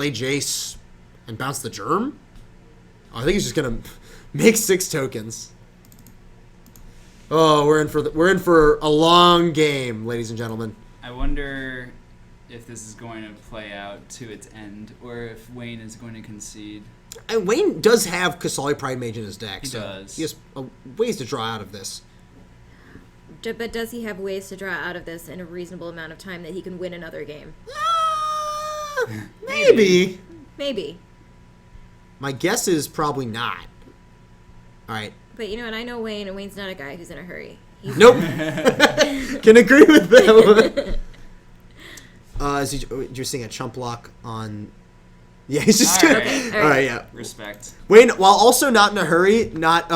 play Jace and bounce the Germ? Oh, I think he's just gonna make 6 tokens. Oh, we're in for a long game, ladies and gentlemen. I wonder if this is going to play out to its end, or if Wayne is going to concede. And Wayne does have Kasali Pride Mage in his deck, He so does. he has ways to draw out of this. But does he have ways to draw out of this in a reasonable amount of time that he can win another game? Maybe. Maybe. My guess is probably not. All right. But you know what? I know Wayne, and Wayne's not a guy who's in a hurry. He's Nope. Can agree with that. You're seeing a chump block on... Yeah, he's just All gonna... right. All right, yeah. Respect. Wayne, while also not in a hurry, not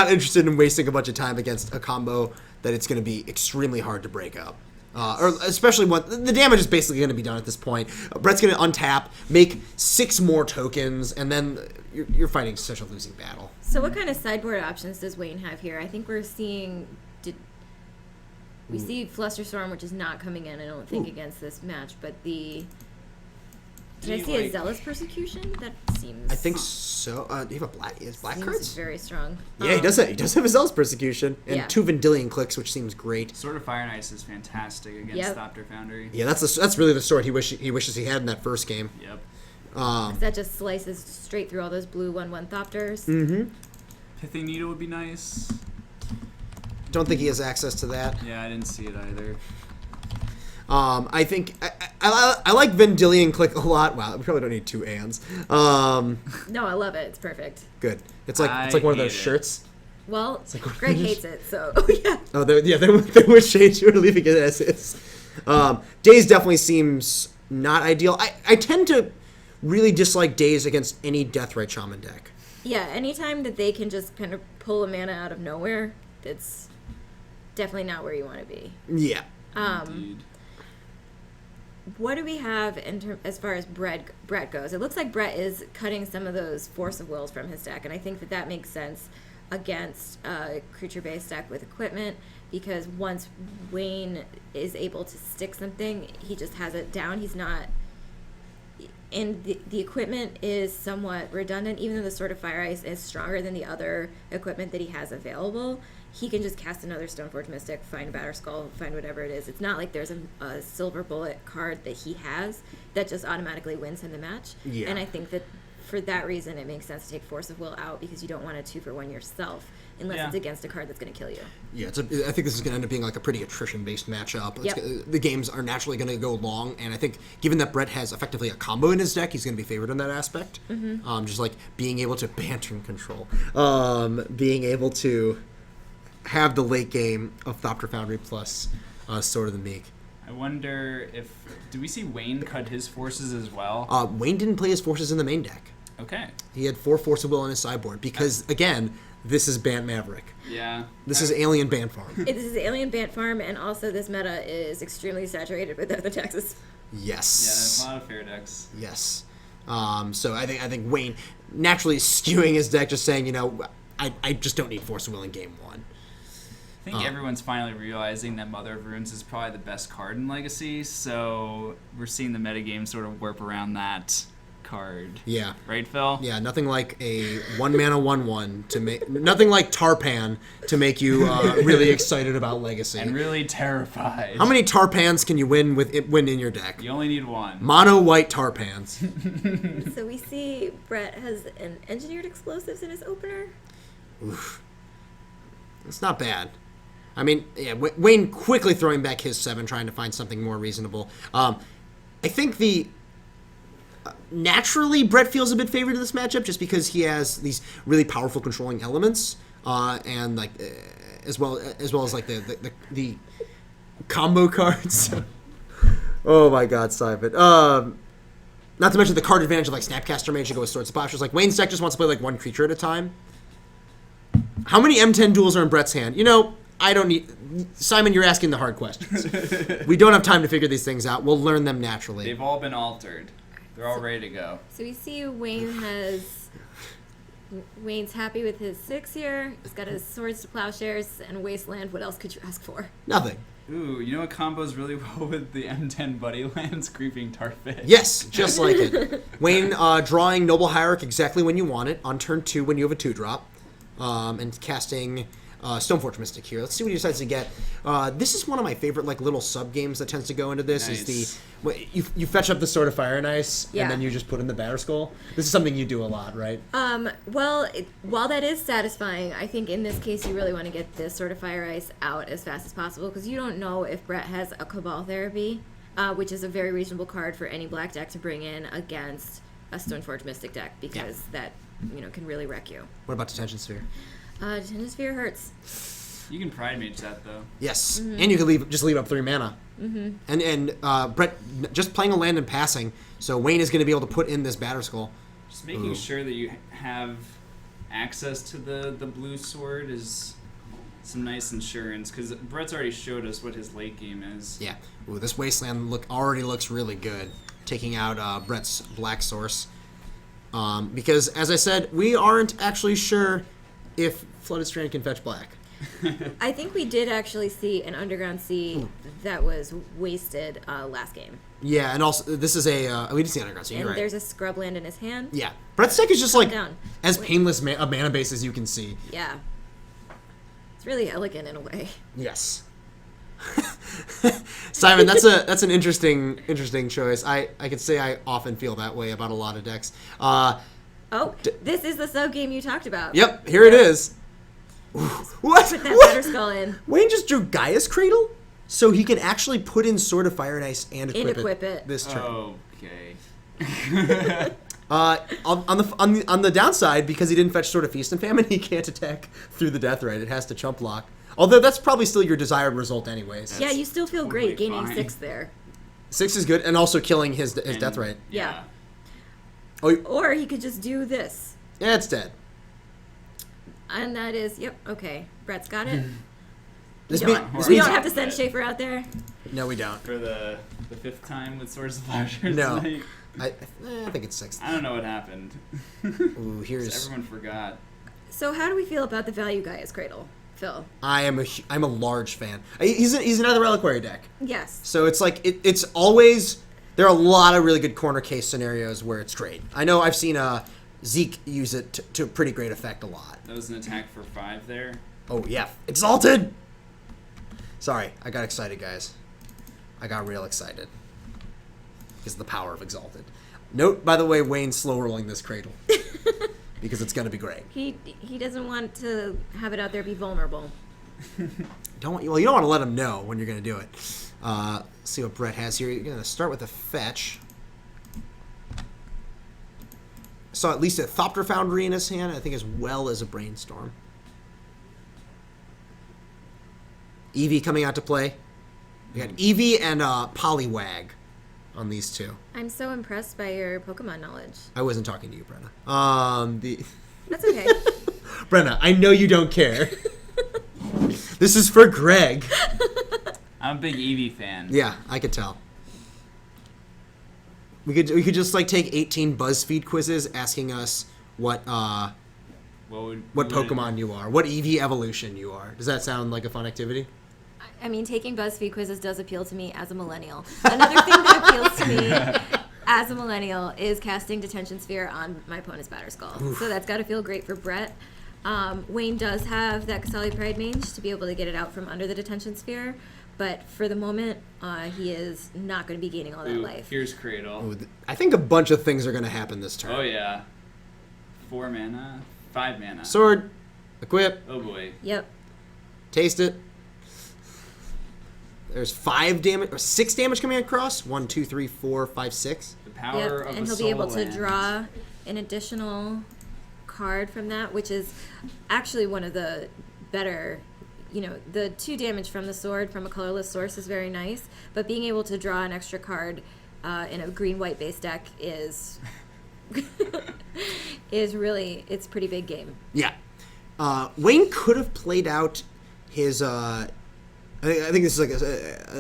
interested in wasting a bunch of time against a combo that it's going to be extremely hard to break up. Or especially when the damage is basically going to be done at this point. Brett's going to untap, make 6 more tokens, and then you're fighting such a losing battle. So what kind of sideboard options does Wayne have here? I think we're seeing... We see Flusterstorm, which is not coming in, I don't think, against this match, but the... Did I see a Zealous Persecution? That seems... I think so. Do you have a black... Is black seems cards? very strong. Yeah, he does have a Zealous Persecution. And Yeah. 2 Vendilion Clicks, which seems great. Sword of Fire and Ice is fantastic against Yep. Thopter Foundry. Yeah, that's really the sword he wishes he had in that first game. Yep. That just slices straight through all those blue 1/1 Thopters. Mm-hmm. Pithing Needle would be nice. Don't think he has access to that. Yeah, I didn't see it either. I think I like Vendilion Click a lot. Wow, we probably don't need 2 ands. No, I love it. It's perfect. Good. It's like one of those hate it. shirts. Well, like- Greg hates it, so yeah. Oh, they would change. You were leaving it as is. Daze definitely seems not ideal. I tend to really dislike Daze against any Deathrite Shaman deck. Yeah, anytime that they can just kind of pull a mana out of nowhere, it's definitely not where you want to be. Yeah. Indeed. What do we have as far as Brett goes? It looks like Brett is cutting some of those Force of Wills from his deck, and I think that makes sense against a creature-based deck with equipment, because once Wayne is able to stick something, he just has it down. He's not... And the equipment is somewhat redundant, even though the Sword of Fire Ice is stronger than the other equipment that he has available. He can just cast another Stoneforge Mystic, find Batterskull, find whatever it is. It's not like there's a Silver Bullet card that he has that just automatically wins him the match. Yeah. And I think that for that reason, it makes sense to take Force of Will out, because you don't want a 2-for-1 yourself, unless it's against a card that's going to kill you. Yeah, I think this is going to end up being like a pretty attrition-based matchup. The games are naturally going to go long, and I think given that Brett has effectively a combo in his deck, he's going to be favored in that aspect. Mm-hmm. Just like being able to banter and control, being able to have the late game of Thopter Foundry plus Sword of the Meek. I wonder if... Do we see Wayne cut his forces as well? Wayne didn't play his forces in the main deck. Okay. He had 4 Force of Will on his sideboard because, again, this is Bant Maverick. Yeah. This is Alien Bant Farm. This is Alien Bant Farm, and also this meta is extremely saturated with other taxes. Yes. Yeah, there's a lot of fair decks. Yes. So I think Wayne naturally skewing his deck, just saying, I just don't need Force of Will in game 1. I think everyone's finally realizing that Mother of Runes is probably the best card in Legacy, so we're seeing the metagame sort of warp around that card. Yeah. Right, Phil? Yeah, nothing like a 1-mana 1/1 to make... Nothing like Tarpan to make you really excited about Legacy. And really terrified. How many Tarpans can you win in your deck? You only need 1. Mono white Tarpans. So we see Brett has an Engineered Explosives in his opener. Oof. It's not bad. I mean, yeah, Wayne quickly throwing back his 7, trying to find something more reasonable. I think naturally Brett feels a bit favored in this matchup just because he has these really powerful controlling elements, and like as well as like the combo cards. Oh my God, Simon. Not to mention the card advantage of like Snapcaster Mage to go with Swords of Postures. Like Wayne's deck just wants to play like 1 creature at a time. How many M10 duels are in Brett's hand? I don't need... Simon, you're asking the hard questions. We don't have time to figure these things out. We'll learn them naturally. They've all been altered. They're all ready to go. So we see Wayne's happy with his 6 here. He's got his Swords to Plowshares and Wasteland. What else could you ask for? Nothing. Ooh, you know what combos really well with the M10 Buddy Lands? Creeping Tarfit. Yes, just like it. Wayne drawing Noble Hierarch exactly when you want it, on turn 2 when you have a 2-drop, and casting Stoneforge Mystic here. Let's see what he decides to get. This is one of my favorite like little sub-games that tends to go into this. Nice. Is you fetch up the Sword of Fire and Ice, Yeah. and then you just put in the Batterskull. This is something you do a lot, right? Well, while that is satisfying, I think in this case you really want to get this sort of Fire Ice out as fast as possible because you don't know if Brett has a Cabal Therapy, which is a very reasonable card for any black deck to bring in against a Stoneforge Mystic deck because that can really wreck you. What about Detention Sphere? Detention Sphere hurts. You can Pride Mage that, though. Yes, and you can just leave up 3 mana. And Brett just playing a land and passing, so Wayne is going to be able to put in this Batterskull. Just making sure that you have access to the blue sword is some nice insurance, because Brett's already showed us what his late game is. Yeah. Ooh, this Wasteland already looks really good, taking out Brett's Black Source. Because, as I said, we aren't actually sure if Flooded Strand can fetch black. I think we did actually see an Underground Sea that was wasted last game. Yeah, and also, this is we did see Underground Sea, And you're right. there's a Scrubland in his hand. Yeah. Brett's deck is just like Down. as painless a mana base as you can see. Yeah. It's really elegant in a way. Yes. Simon, that's an interesting choice. I could say I often feel that way about a lot of decks. This is the sub game you talked about. Yep, here it is. What? Put that What? Batterskull in. Wayne just drew Gaia's Cradle, so he can actually put in Sword of Fire and Ice and equip it this turn. Okay. On the downside, because he didn't fetch Sword of Feast and Famine, he can't attack through the Death Right. It has to chump block. Although that's probably still your desired result anyways. Yeah, you still feel great totally gaining fine. 6 there. 6 is good, and also killing his Death Right. Yeah. Oh, Or he could just do this. yeah, it's dead. And that is, okay. Brett's got it. This We me- don't, this we means don't have to send Schaefer out there. no, we don't. For the 5th time with Swords of Fire No. tonight. I think it's 6th. I don't know what happened. Ooh, here's. Everyone forgot. So how do we feel about the value Gaia's Cradle, Phil? I'm a large fan. He's another Reliquary deck. Yes. So it's like it's always there are a lot of really good corner case scenarios where it's great. I know I've seen Zeke use it to pretty great effect a lot. That was an attack for 5 there. Oh yeah, Exalted. Sorry, I got excited, guys. I got real excited because of the power of Exalted. Note, by the way, Wayne's slow rolling this cradle because it's gonna be great. He doesn't want to have it out there be vulnerable. You don't want to let him know when you're gonna do it. See what Brett has here. You're gonna start with a fetch. Saw at least a Thopter Foundry in his hand, I think, as well as a Brainstorm. Eevee coming out to play. We got Eevee and Poliwag on these two. I'm so impressed by your Pokemon knowledge. I wasn't talking to you, Brenna. That's okay. Brenna, I know you don't care. This is for Greg. I'm a big Eevee fan. Yeah, I could tell. We could just like take 18 BuzzFeed quizzes asking us what Pokemon you are, what Eevee evolution you are. Does that sound like a fun activity? I mean, taking BuzzFeed quizzes does appeal to me as a millennial. Another thing that appeals to me as a millennial is casting Detention Sphere on my opponent's Batterskull. So that's got to feel great for Brett. Wayne does have that Kasali Pride Mage to be able to get it out from under the Detention Sphere. But for the moment, he is not going to be gaining all that Ooh, life. Here's Cradle. Ooh, I think a bunch of things are going to happen this turn. Oh yeah. 4 mana, 5 mana. Sword, equip, Oh boy. Yep. taste it. There's 5 damage or 6 damage coming across. 1, 2, 3, 4, 5, 6. The power Yep. of And the he'll be able soul to land. draw an additional card from that, which is actually one of the better. The 2 damage from the sword from a colorless source is very nice, but being able to draw an extra card in a green-white base deck is really, it's a pretty big game. Yeah. Wayne could have played out his. I think this is like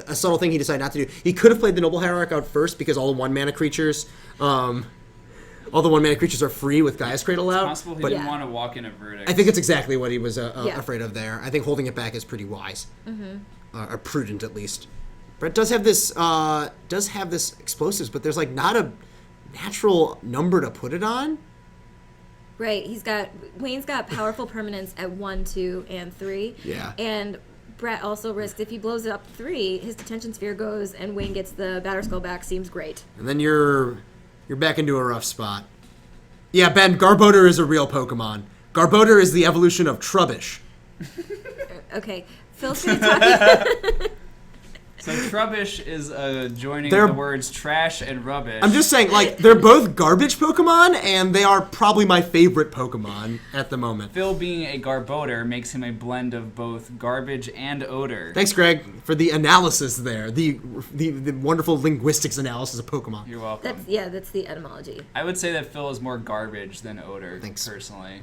a subtle thing he decided not to do. He could have played the Noble Hierarch out first because all the 1-mana creatures. All the 1-mana creatures are free with Gaia's Cradle It's out. possible he but didn't want to walk in a verdict. I think it's exactly what he was Yeah. afraid of there. I think holding it back is pretty wise. are prudent at least. Brett does have this explosives, but there's like not a natural number to put it on. Right. Wayne's got powerful permanents at 1, 2, and 3. Yeah. And Brett also risks, if he blows it up 3, his detention sphere goes and Wayne gets the Batterskull back. Seems great. And then you're back into a rough spot. Yeah, Ben, Garbodor is a real Pokemon. Garbodor is the evolution of Trubbish. Okay. Phil's going to talk. So Trubbish is joining They're- the words trash and rubbish. I'm just saying, like, they're both garbage Pokemon, and they are probably my favorite Pokemon at the moment. Phil being a Garbodor makes him a blend of both garbage and odor. Thanks, Greg, for the analysis there. The wonderful linguistics analysis of Pokemon. You're welcome. That's the etymology. I would say that Phil is more garbage than odor, Thanks. personally.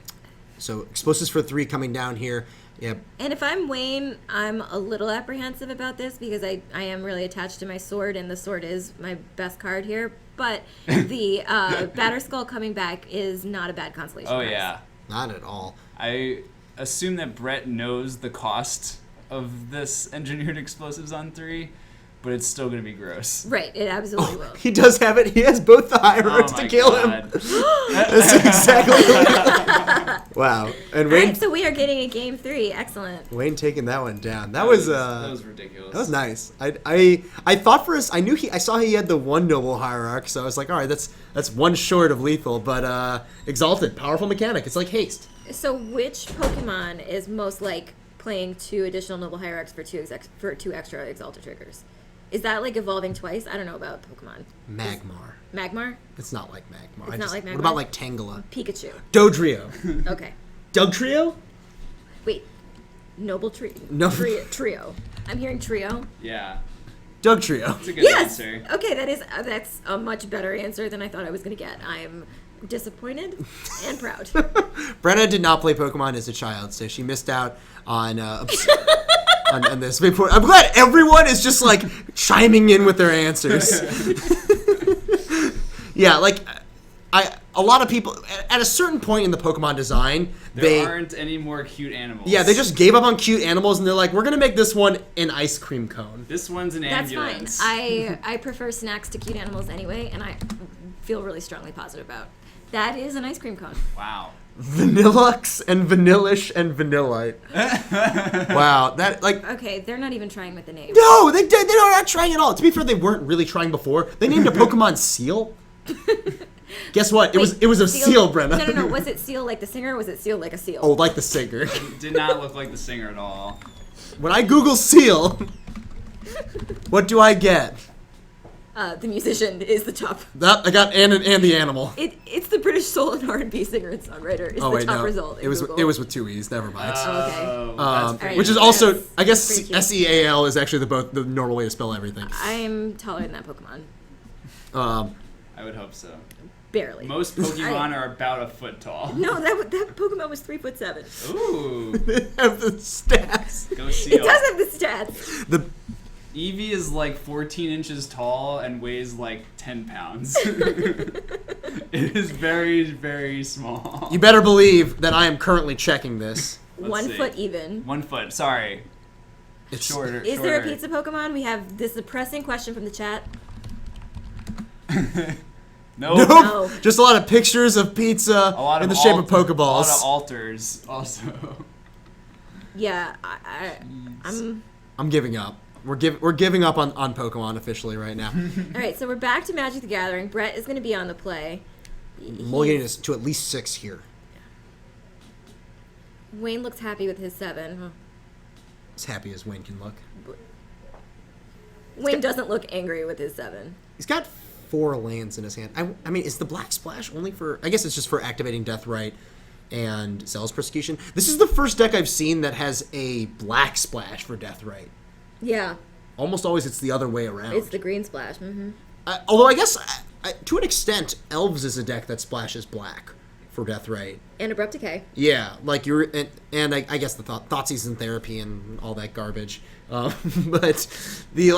So, explosives for 3 coming down here. Yep. And if I'm Wayne, I'm a little apprehensive about this because I am really attached to my sword, and the sword is my best card here. But the Batterskull coming back is not a bad consolation Oh, prize. yeah. Not at all. I assume that Brett knows the cost of this engineered explosives on 3, but it's still going to be gross. Right, it absolutely will. He does have it. He has both the hierarchs Oh to my kill God. him. That's exactly wow. And All Wayne, right, so we are getting a game 3. Excellent. Wayne taking that one down. That was ridiculous. that was nice. I thought for us, I saw he had the 1 noble hierarch, so I was like, all right, that's 1 short of lethal, but exalted, powerful mechanic. It's like haste. So which Pokemon is most like playing 2 additional noble hierarchs for 2 extra exalted triggers? Is that like evolving twice? I don't know about Pokemon. Magmar. Magmar? It's not like Magmar. It's not like What Magmar? about like Tangela? Pikachu. Dodrio. Okay. Dugtrio? Wait. Noble Trio. No. Trio. I'm hearing trio. Yeah. Dugtrio. It's a good Yes. answer. Okay, that's a much better answer than I thought I was going to get. I'm disappointed and proud. Brenna did not play Pokemon as a child, so she missed out on on this. I'm glad everyone is just like chiming in with their answers. Yeah, like a lot of people at a certain point in the Pokemon design, There aren't any more cute animals. yeah, they just gave up on cute animals and they're like, we're gonna make this one an ice cream cone. This one's an That's ambulance. fine. I prefer snacks to cute animals anyway, and I feel really strongly positive about. That is an ice cream cone. Wow. Vanillux and Vanillish and Vanillite. Wow, that like. Okay, they're not even trying with the name. No, they did. They're not trying at all. To be fair, they weren't really trying before. They named a Pokemon Seal. Guess what? Wait, it was a seal, Brenna. No. Was it Seal like the singer, or was it Seal like a seal? Oh, like the singer. Did not look like the singer at all. When I Google Seal, what do I get? The musician is the top. That I got and the animal. It's the British soul and R&B singer and songwriter. It's Oh the wait, top no. result. in It was Google. with 2 E's. Never mind. Oh, okay. That's pretty Which is good. also, That's I guess, pretty cute. SEAL is actually the normal way to spell everything. I'm taller than that Pokemon. I would hope so. Barely. Most Pokemon are about a foot tall. No, that Pokemon was 3'7". Ooh. They have the stats. Go It Seal. does have the stats. The Eevee is like 14 inches tall and weighs like 10 pounds. It is very, very small. You better believe that I am currently checking this. Let's 1 see. foot even. 1 foot. Sorry. It's Shorter. Is there a shorter. pizza Pokemon? We have this pressing question from the chat. No. Nope. No. Just a lot of pictures of pizza A lot in of the shape of A lot Pokeballs. of altars also. Yeah, I'm giving up. We're giving up on Pokemon officially right now. All right, so we're back to Magic the Gathering. Brett is going to be on the play. Mulliganing is to at least 6 here. Wayne looks happy with his 7. As happy as Wayne can look. Wayne doesn't look angry with his 7. He's got 4 lands in his hand. I mean, is the Black Splash only for... I guess it's just for activating Deathrite and Zealous Persecution. This is the first deck I've seen that has a Black Splash for Deathrite. Yeah, Almost always it's the other way around. it's the green splash. Although I guess, to an extent, Elves is a deck that splashes black for Deathrite. And Abrupt Decay. Yeah, like and I guess the Thoughtseize and Therapy and all that garbage. But the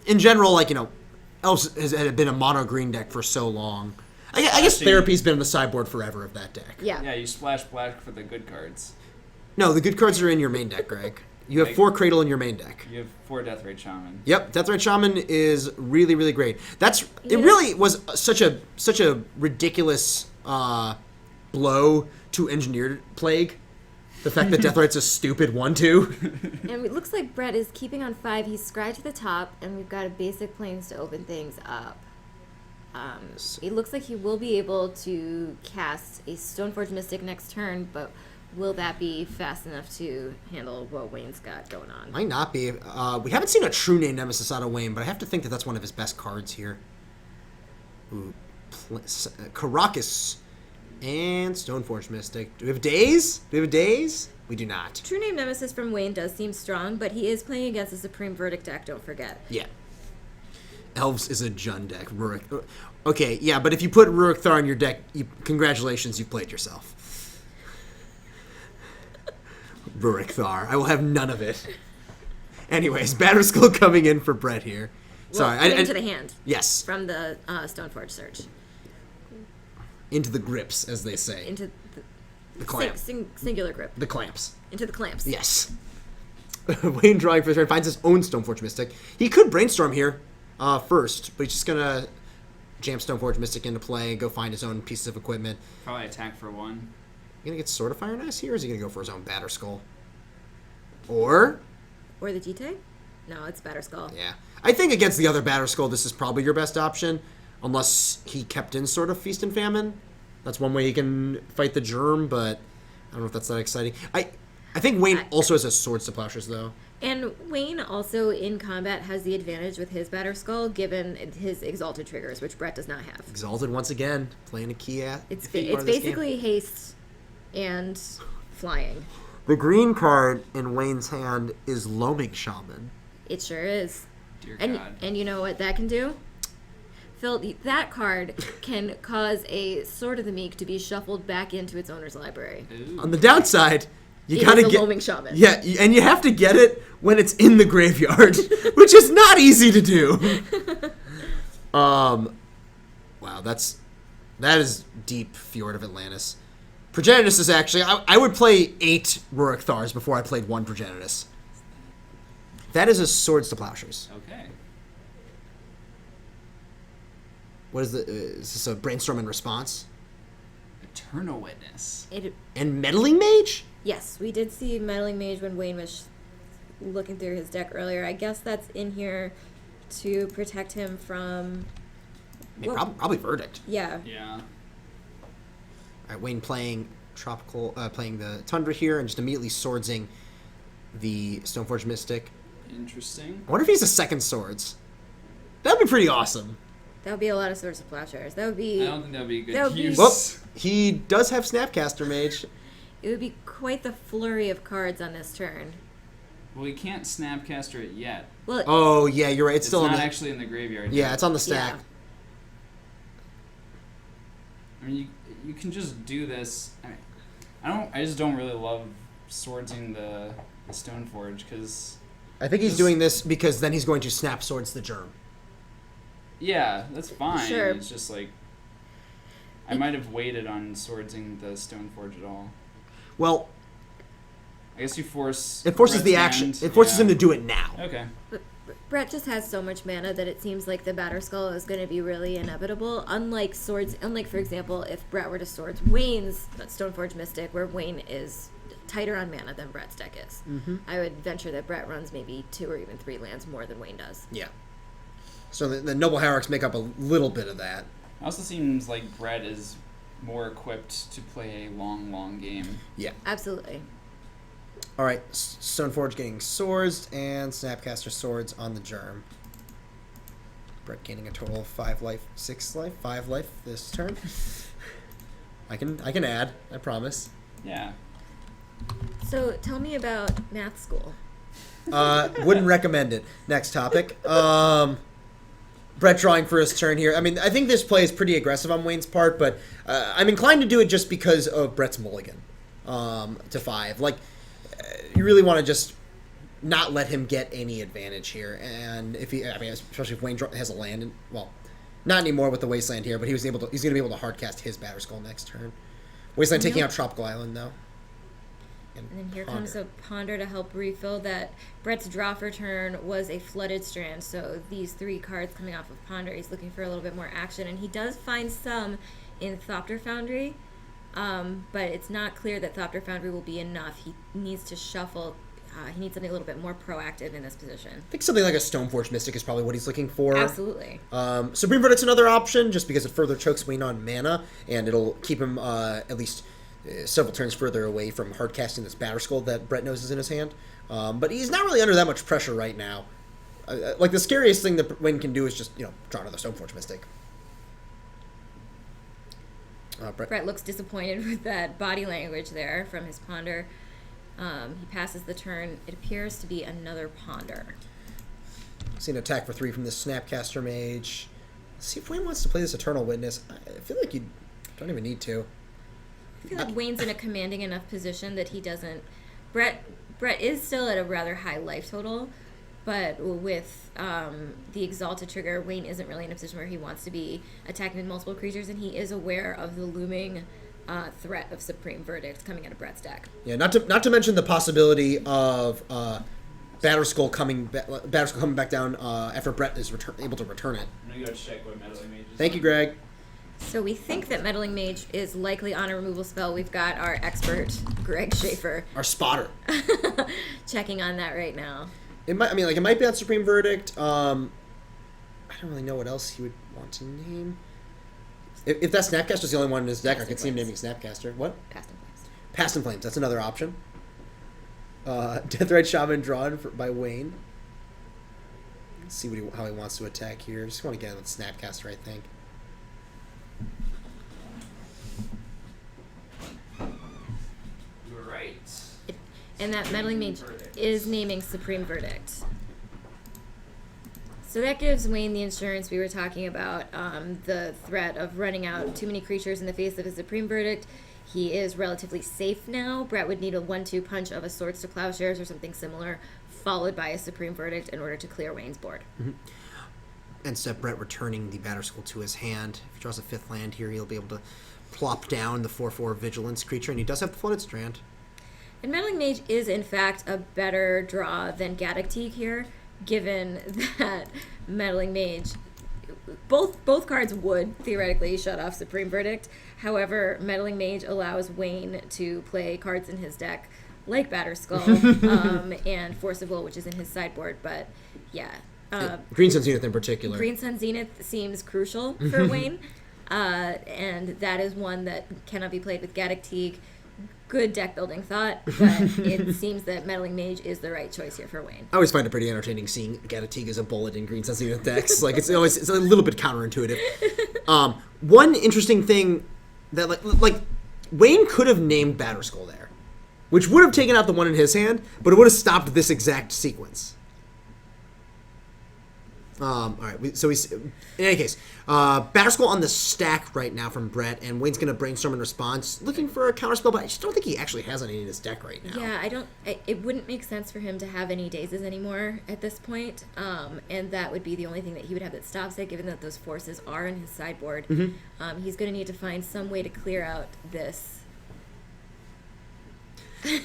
in general, Elves had been a mono green deck for so long. I guess Splashing- Therapy's been in the sideboard forever of that deck. Yeah. Yeah, you splash black for the good cards. No, the good cards are in your main deck, Greg. You have Like- 4 Cradle in your main deck. You have 4 Deathrite Shaman. Yep, Deathrite Shaman is really, really great. It know- really was such a ridiculous blow to Engineered Plague. The fact that Deathrite's a stupid 1/2. And it looks like Brett is keeping on 5. He's scryed to the top, and we've got a basic planes to open things up. It looks like he will be able to cast a Stoneforge Mystic next turn, but will that be fast enough to handle what Wayne's got going on? Might not be. We haven't seen a true name Nemesis out of Wayne, but I have to think that that's one of his best cards here. Ooh, Caracas and Stoneforge Mystic. Do we have days? We do not. True Name Nemesis from Wayne does seem strong, but he is playing against a Supreme Verdict deck, don't forget. Yeah. Elves is a Jund deck. Rurik. Okay, yeah, but if you put Rurik Thar in your deck, congratulations, you've played yourself. Rurik Thar. I will have none of it. Anyways, Batterskull coming in for Brett here. Sorry. Well, into the hand. Yes. From the Stoneforge Surge. Into the grips, as they say. Into The clamp. singular grip. The clamps. Into the clamps. Yes. Wayne drawing for his turn finds his own Stoneforge Mystic. He could brainstorm here first, but he's just going to jam Stoneforge Mystic into play, go find his own pieces of equipment. Probably attack for 1. You going to get Sword of Fire and Ice here, or is he going to go for his own Batterskull? Or... Or the Jite? No, it's Batterskull. Yeah. I think against the other Batterskull, this is probably your best option, unless he kept in sort of Feast and Famine. That's one way he can fight the Germ, but I don't know if that's that exciting. I think Wayne also has a Swords to Plowshares, though. And Wayne also in combat has the advantage with his Batterskull given his Exalted triggers, which Brett does not have. Exalted once again, playing a key at. It's basically haste and flying. The green card in Wayne's hand is Loaming Shaman. It sure is. Dear And God. and you know what that can do? Phil, that card can cause a Sword of the Meek to be shuffled back into its owner's library. Ooh. On the downside, you It gotta is a get Loaming Shaman. Yeah, and you have to get it when it's in the graveyard, which is not easy to do. Wow, that is deep Fjord of Atlantis. Progenitus is actually I would play 8 Rurik Thars before I played 1 Progenitus. That is a Swords to Plowshares. Okay. What is is this a Brainstorm and Response? Eternal Witness. And Meddling Mage? Yes, we did see Meddling Mage when Wayne was looking through his deck earlier. I guess that's in here to protect him from... I mean, Well- probably Verdict. Yeah. Yeah. All right, Wayne playing playing the Tundra here, and just immediately swordsing the Stoneforge Mystic. Interesting. I wonder if he's a second Swords. That'd be pretty awesome. That would be a lot of Swords of Plowshares. That would be... I don't think that would be a good That would be- use. Well, he does have Snapcaster Mage. It would be quite the flurry of cards on this turn. Well, we can't Snapcaster it yet. Well, Oh yeah, you're right. It's It's still not on the actually in the graveyard. yeah, yet. it's on the stack. Yeah. I mean, you can just do this. I just don't really love swordsing the Stoneforge because I think he's Just- doing this because then he's going to snap Swords the Germ. yeah, that's fine. Sure. It's just like I might have waited on swordsing the Stoneforge at all. Well, I guess you force. it forces Brett's the action. hand. It forces Yeah. him to do it now. Okay. but Brett just has so much mana that it seems like the Batterskull is going to be really inevitable. Unlike, for example, if Brett were to swords Wayne's Stoneforge Mystic, where Wayne is tighter on mana than Brett's deck is. Mm-hmm. I would venture that Brett runs maybe 2 or even 3 lands more than Wayne does. Yeah. So the Noble Hierarchs make up a little bit of that. It also seems like Brett is more equipped to play a long game. Yeah. Absolutely. All right, Stoneforge getting swords and Snapcaster swords on the Germ. Brett gaining a total of 5 life, 5 life this turn. I can add, I promise. Yeah. So tell me about math school. Wouldn't recommend it. Next topic. Brett drawing for his turn here. I mean, I think this play is pretty aggressive on Wayne's part, but I'm inclined to do it just because of Brett's mulligan to 5. Like, you really want to just not let him get any advantage here. And if especially if Wayne has a land, well, not anymore with the Wasteland here, but he's going to be able to hardcast his Batterskull next turn. Wasteland taking out Tropical Island though. And then here comes a Ponder to help refill that. Brett's draw for turn was a Flooded Strand, so these 3 cards coming off of Ponder, he's looking for a little bit more action, and he does find some in Thopter Foundry, but it's not clear that Thopter Foundry will be enough. He needs to shuffle. He needs something a little bit more proactive in this position. I think something like a Stoneforge Mystic is probably what he's looking for. Absolutely. Supreme Verdict's another option, just because it further chokes Wayne on mana, and it'll keep him at least several turns further away from hard casting this Batterskull that Brett knows is in his hand. But he's not really under that much pressure right now. Like, the scariest thing that Wayne can do is just, draw another Stoneforge Mystic. Brett looks disappointed with that body language there from his Ponder. He passes the turn. It appears to be another Ponder. See an attack for 3 from this Snapcaster Mage. Let's see if Wayne wants to play this Eternal Witness. I feel like you don't even need to. I feel like Wayne's in a commanding enough position that he doesn't... Brett is still at a rather high life total, but with the Exalted trigger, Wayne isn't really in a position where he wants to be attacking with multiple creatures, and he is aware of the looming threat of Supreme Verdict coming out of Brett's deck. Yeah, not to mention the possibility of Batterskull coming back down after Brett is able to return it. I'm gonna go check what Meddling Mage is. Thank you, Greg. So we think that Meddling Mage is likely on a removal spell. We've got our expert, Greg Schaefer, Our spotter. checking on that right now. It might be on Supreme Verdict. I don't really know what else he would want to name. If that Snapcaster's the only one in his deck, I could see him naming Snapcaster. What? Past and Flames. Past and Flames. That's another option. Deathrite Shaman drawn by Wayne. Let's see how he wants to attack here. Just want to get him with Snapcaster, I think. You were right. And that Meddling Mage is naming Supreme Verdict. So that gives Wayne the insurance we were talking about, the threat of running out too many creatures in the face of a Supreme Verdict. He is relatively safe now. Brett would need a 1-2 punch of a Swords to Plowshares or something similar, followed by a Supreme Verdict in order to clear Wayne's board. Mm-hmm. Instead, Brett returning the Batterskull to his hand. If he draws a 5th land here, he'll be able to plop down the 4/4 Vigilance creature, and he does have the Flooded Strand. And Meddling Mage is, in fact, a better draw than Gaddock here, given that Meddling Mage, both cards would theoretically shut off Supreme Verdict. However, Meddling Mage allows Wayne to play cards in his deck like Batterskull and Force of Will, which is in his sideboard. But yeah, Green Sun Zenith in particular. Green Sun Zenith seems crucial for Wayne, and that is one that cannot be played with Gaddock. Good deck building thought, but it seems that Meddling Mage is the right choice here for Wayne. I always find it pretty entertaining seeing Gaddock as a bullet in Green Sun Zenith decks. Like it's a little bit counterintuitive. One interesting thing that like Wayne could have named Batterskull there, which would have taken out the one in his hand, but it would have stopped this exact sequence. All right, so he's in any case, Batterskull on the stack right now from Brett, and Wayne's gonna brainstorm in response, looking for a counterspell, but I just don't think he actually has any in his deck right now. Yeah, it wouldn't make sense for him to have any dazes anymore at this point, and that would be the only thing that he would have that stops it, given that those forces are in his sideboard. Mm-hmm. He's gonna need to find some way to clear out this.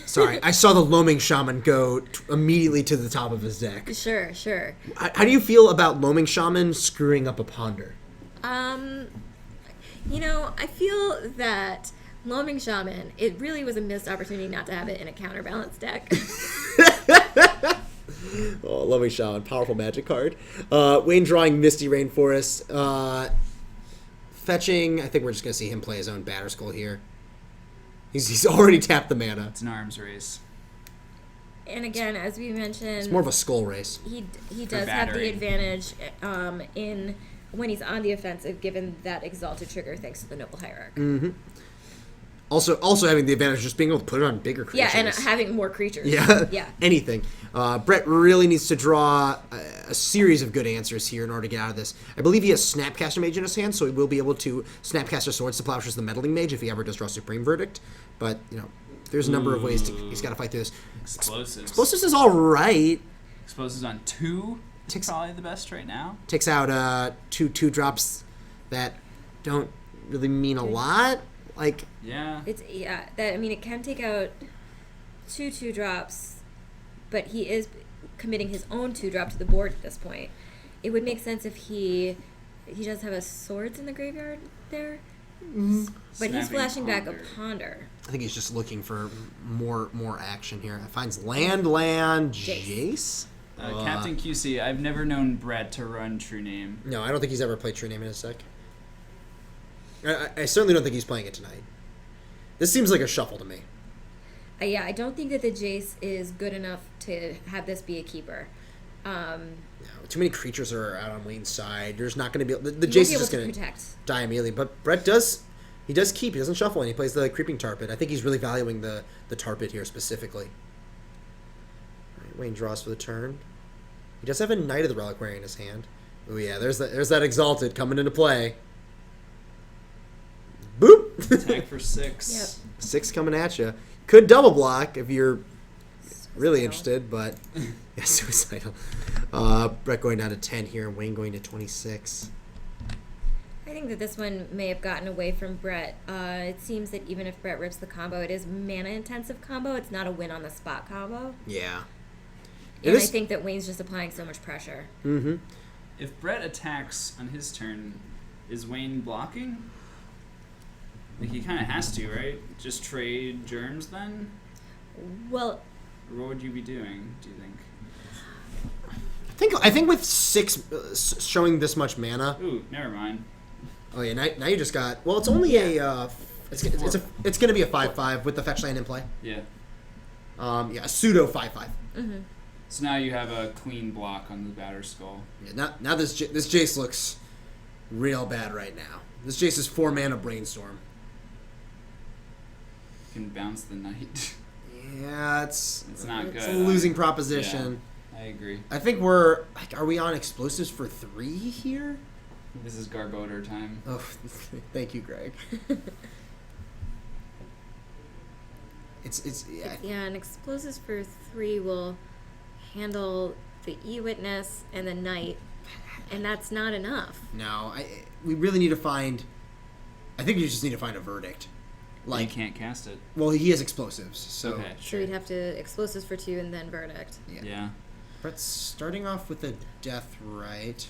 Sorry, I saw the Loaming Shaman go immediately to the top of his deck. Sure. How do you feel about Loaming Shaman screwing up a Ponder? I feel that Loaming Shaman, it really was a missed opportunity not to have it in a counterbalance deck. Oh, Loaming Shaman, powerful magic card. Wayne drawing Misty Rainforest. Fetching, I think we're just going to see him play his own Batterskull here. He's already tapped the mana. It's an arms race. And again, as we mentioned, it's more of a skull race. He does have the advantage in when he's on the offensive, given that Exalted trigger thanks to the Noble Hierarch. Mm-hmm. Also having the advantage of just being able to put it on bigger creatures. Yeah, and having more creatures. Yeah. Anything. Brett really needs to draw a series of good answers here in order to get out of this. I believe he has Snapcaster Mage in his hand, so he will be able to Snapcaster Swords to Plowshares the Meddling Mage if he ever does draw Supreme Verdict. But, there's a number of ways he's got to fight through this. Explosives is all right. Explosives on 2 is probably the best right now. Takes out two drops that don't really mean a lot. Like, yeah, it can take out two 2-drops, but he is committing his own 2-drop to the board at this point. It would make sense if he does have a swords in the graveyard there, but he's flashing back a ponder. I think he's just looking for more action here. Finds land, Jace. Captain QC, I've never known Brett to run True Name. No, I don't think he's ever played True Name in his deck. I certainly don't think he's playing it tonight. This seems like a shuffle to me. Yeah, I don't think that the Jace is good enough to have this be a keeper. No, too many creatures are out on Wayne's side. There's not going to be... The Jace is just going to die immediately. But Brett does... He does keep. He doesn't shuffle, and he plays the Creeping Tarpit. I think he's really valuing the Tarpit here specifically. All right, Wayne draws for the turn. He does have a Knight of the Reliquary in his hand. Oh yeah, there's that Exalted coming into play. Boop! Attack for 6. Yep. 6 coming at you. Could double block if you're really interested, but yeah, suicidal. Brett going down to 10 here, and Wayne going to 26. I think that this one may have gotten away from Brett. It seems that even if Brett rips the combo, it is mana-intensive combo. It's not a win-on-the-spot combo. Yeah. And I think that Wayne's just applying so much pressure. Mm-hmm. If Brett attacks on his turn, is Wayne blocking? Like, he kind of has to, right? Just trade germs then? Well... Or what would you be doing, do you think? I think with 6 showing this much mana... Ooh, never mind. Oh yeah, now you just got... Well, it's only a... It's going to be a 5/5 with the fetch land in play. Yeah. A pseudo 5/5. Mm-hmm. So now you have a clean block on the Batter Skull. Yeah, now this Jace looks real bad right now. This Jace is 4 mana Brainstorm. You can bounce the Knight. Yeah, it's not good. It's a losing proposition. Yeah, I agree. I think are we on explosives for 3 here? This is Garboder time. Oh, thank you, Greg. Yeah, and explosives for 3 will handle the E-Witness and the Knight, and that's not enough. No, we really need to find... I think you just need to find a verdict. You can't cast it. Well, he has explosives, so... Okay, So sure. we'd have to explosives for 2 and then verdict. Yeah. Brett's starting off with a Death Right.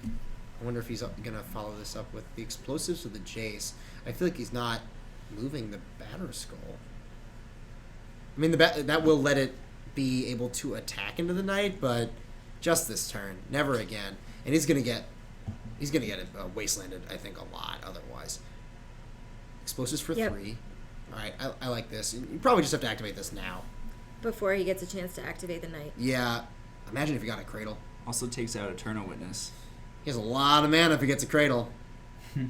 I wonder if he's going to follow this up with the explosives or the Jace. I feel like he's not moving the Batter Skull. I mean, that will let it be able to attack into the Knight, but just this turn, never again. And he's gonna get wastelanded, I think, a lot otherwise. Explosives for 3. All right, I like this. You probably just have to activate this now. Before he gets a chance to activate the Knight. Yeah, imagine if he got a Cradle. Also takes out Eternal Witness. He has a lot of mana if he gets a Cradle. I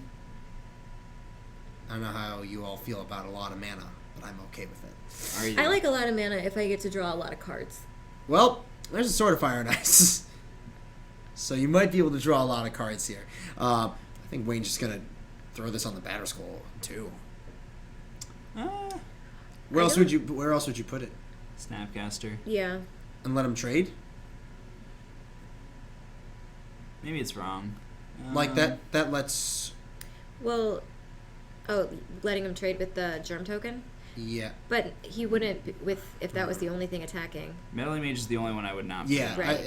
don't know how you all feel about a lot of mana, but I'm okay with it. Are you? I like a lot of mana if I get to draw a lot of cards. Well, there's a Sword of Fire and Ice. So you might be able to draw a lot of cards here. I think Wayne's just going to throw this on the Batter Skull, too. Where else would you put it? Snapcaster. Yeah. And let him trade? Maybe it's wrong. Like that lets... Well, letting him trade with the germ token? Yeah. But he wouldn't if that was the only thing attacking. Meddling Mage is the only one I would not. Yeah. Right.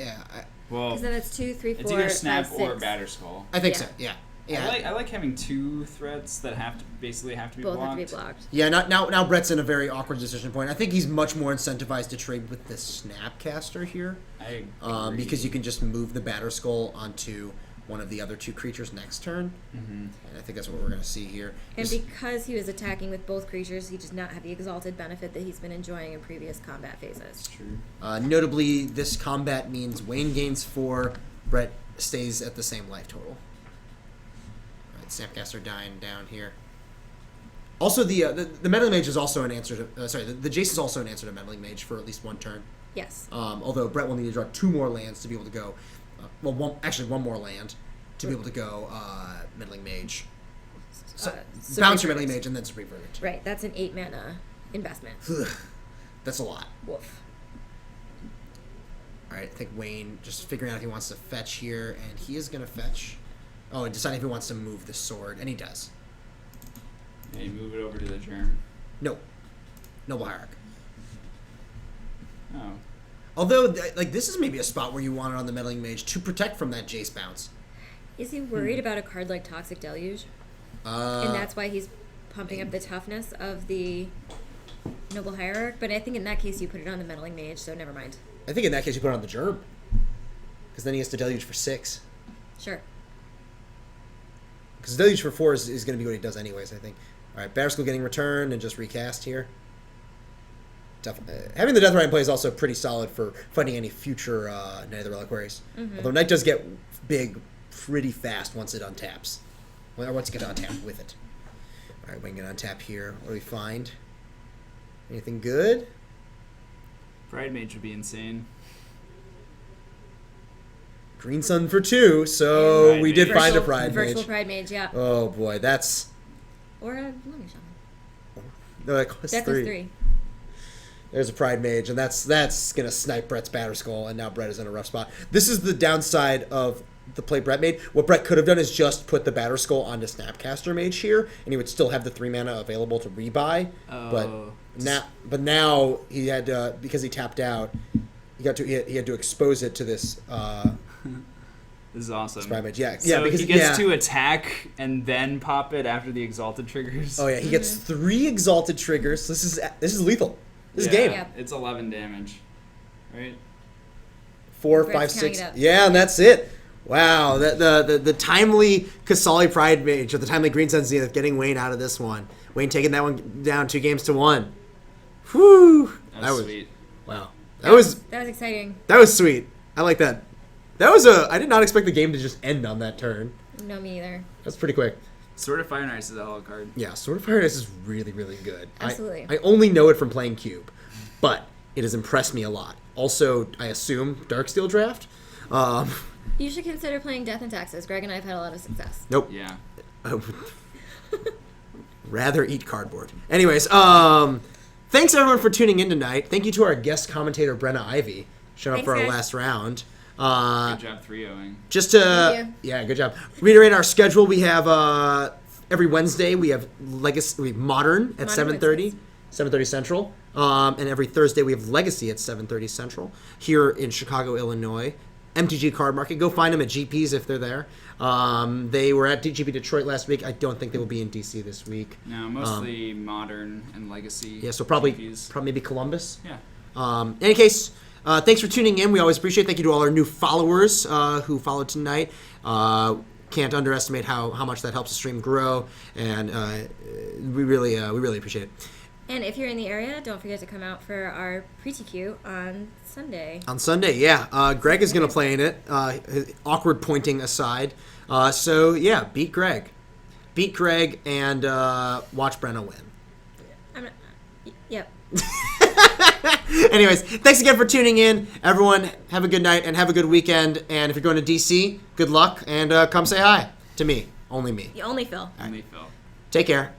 Well, because then that's 2, 3, 4, it's either Snap 5, 6. or Batter Skull. I think Yeah. so. Yeah. Yeah. I like having 2 threats that have to be Both blocked. have to be blocked. Yeah, now Brett's in a very awkward decision point. I think he's much more incentivized to trade with the Snapcaster here. I agree. Because you can just move the Batter Skull onto one of the other 2 creatures next turn. Mm-hmm. And I think that's what we're going to see here. And because he was attacking with both creatures, he does not have the exalted benefit that he's been enjoying in previous combat phases. That's true. Notably, this combat means Wayne gains 4, Brett stays at the same life total. All right, Snapcaster dying down here. Also, the Meddling Mage is also an answer to... the Jace is also an answer to Meddling Mage for at least 1 turn. Yes. Although Brett will need to draw 2 more lands to be able to go... one more land to be able to go Meddling Mage. So, bounce your Meddling Mage and then Supreme Verdict. Right, that's an 8 mana investment. That's a lot. Woof. All right, I think Wayne just figuring out if he wants to fetch here, and he is going to fetch. Oh, and deciding if he wants to move the sword, and he does. Yeah, you move it over to the germ. No. Noble Hierarch. Oh. Although, like, this is maybe a spot where you want it on the Meddling Mage to protect from that Jace bounce. Is he worried about a card like Toxic Deluge? And that's why he's pumping up the toughness of the Noble Hierarch? But I think in that case you put it on the Meddling Mage, so never mind. I think in that case you put it on the Germ. Because then he has to Deluge for 6. Sure. Because Deluge for 4 is going to be what he does anyways, I think. Alright, Batterskull getting returned and just recast here. Having the Deathright in play is also pretty solid for fighting any future Knight of the Reliquaries. Although Knight does get big pretty fast once it untaps. Or once you get to untap with it. Alright, we can get untap here. What do we find? Anything good? Pride Mage would be insane. Green Sun for 2, so Pride we did Mage. find a Pride Virtual Mage. Pride Mage, yeah. Oh boy, that's... Or a Lunging Shaman. No, that costs That 3. goes 3. There's a Pride Mage, and that's going to snipe Brett's Batterskull, and now Brett is in a rough spot. This is the downside of the play Brett made. What Brett could have done is just put the Batterskull onto Snapcaster Mage here, and he would still have the 3 mana available to rebuy. Oh. But now he had to, because he tapped out, he had to expose it to this This is awesome. Pride Mage. Yeah, So because he gets to attack and then pop it after the Exalted triggers. Oh yeah, he gets 3 Exalted triggers. This is lethal. This is game. Yeah. It's 11 damage, right? 4, Brett's 5, counting 6. it up. Yeah, and that's it. Wow, the timely Kasali Pride Mage, or the timely Green Sun Zenith getting Wayne out of this one. Wayne taking that one down 2-1. Whew. That was sweet. Wow. That was exciting. sweet. I like that. I did not expect the game to just end on that turn. No, me either. That's pretty quick. Sword of Fire and Ice is a hell of a card. Yeah, Sword of Fire and Ice is really, really good. Absolutely. I only know it from playing Cube, but it has impressed me a lot. Also, I assume Darksteel Draft. You should consider playing Death and Taxes. Greg and I have had a lot of success. Nope. Yeah. I would rather eat cardboard. Anyways, thanks everyone for tuning in tonight. Thank you to our guest commentator Brenna Ivy, showing up for our guys. last round. Good job 3-0ing. Just to Thank you. yeah, good job. Reiterate our schedule. We have every Wednesday we have Legacy, we have Modern at Modern 7:30, 7:30 Central, and every Thursday we have Legacy at 7:30 Central here in Chicago, Illinois. MTG Card Market. Go find them at GPs if they're there. They were at GP Detroit last week. I don't think they will be in DC this week. No, mostly Modern and Legacy. Yeah, so probably GPs. maybe Columbus. Yeah. In any case, thanks for tuning in. We always appreciate it. Thank you to all our new followers who followed tonight. Can't underestimate how much that helps the stream grow, and we really appreciate it. And if you're in the area, don't forget to come out for our pre-TQ on Sunday. On Sunday, yeah. Greg is going to play in it, his awkward pointing aside. So, yeah, beat Greg. Beat Greg and watch Brenna win. Yep. Anyways, thanks again for tuning in. Everyone, have a good night and have a good weekend. And if you're going to DC, good luck and come say hi to me. Only me. You only Phil. Only Phil. Take care.